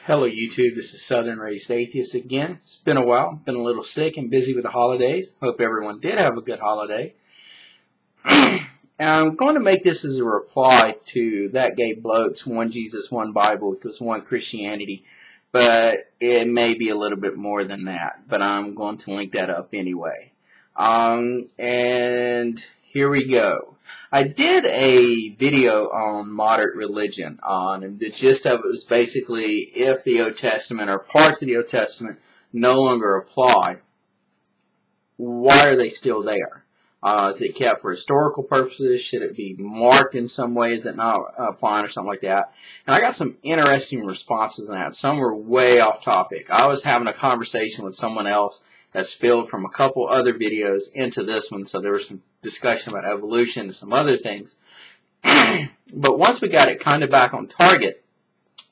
Hello YouTube, this is Southern Raised Atheist again. It's been a while, been a little sick and busy with the holidays. Hope everyone did have a good holiday. And I'm going to make this as a reply to That Gay Bloke's One Jesus, One Bible Equals One Christianity. But it may be a little bit more than that. But I'm going to link that up anyway. And here we go. I did a video on moderate religion, and the gist of it was basically if the Old Testament or parts of the Old Testament no longer apply, why are they still there? Is it kept for historical purposes? Should it be marked in some way? Is it not applying or something like that? And I got some interesting responses on that. Some were way off topic. I was having a conversation with someone else that's spilled from a couple other videos into this one, so there was some discussion about evolution and some other things. But once we got it kind of back on target,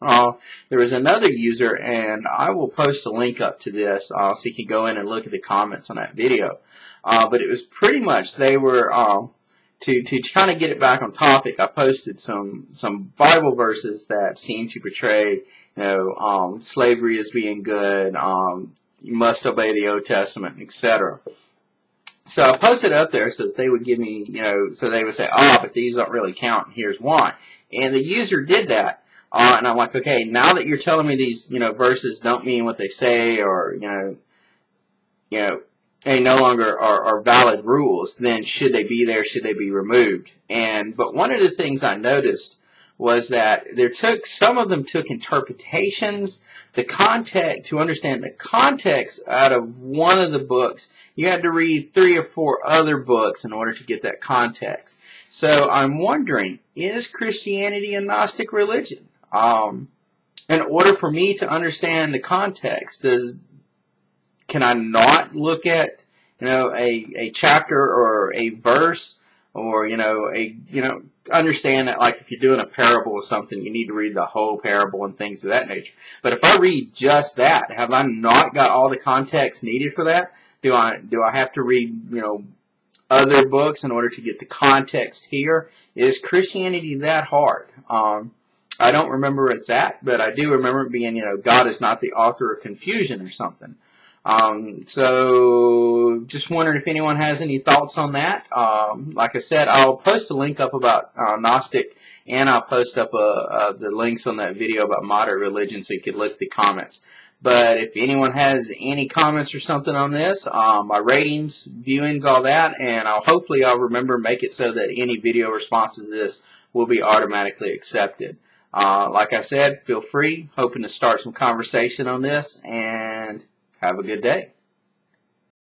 there was another user, and I will post a link up to this so you can go in and look at the comments on that video. But it was pretty much, they were, to kind of get it back on topic, I posted some Bible verses that seem to portray, slavery as being good, you must obey the Old Testament, etc. So I posted it up there so that they would give me, so they would say, but these don't really count, and here's why. And the user did that. And I'm like, okay, now that you're telling me these, verses don't mean what they say, or, they no longer are valid rules, then should they be there? Should they be removed? But one of the things I noticed was that some of them took interpretations, the context, to understand the context out of one of the books. You had to read 3 or 4 other books in order to get that context. So I'm wondering, is Christianity a gnostic religion? In order for me to understand the context, can I not look at, a chapter or a verse, or, understand that, like, if you're doing a parable or something, you need to read the whole parable and things of that nature. But if I read just that, have I not got all the context needed for that? Do I have to read, other books in order to get the context here? Is Christianity that hard? I don't remember where it's at, but I do remember it being, God is not the author of confusion or something. So just wondering if anyone has any thoughts on that. Like I said, I'll post a link up about Gnostic, and I'll post up the links on that video about moderate religion so you can look at the comments. But if anyone has any comments or something on this, my ratings, viewings, all that, and hopefully I'll remember make it so that any video responses to this will be automatically accepted. Like I said, feel free. Hoping to start some conversation on this, and have a good day.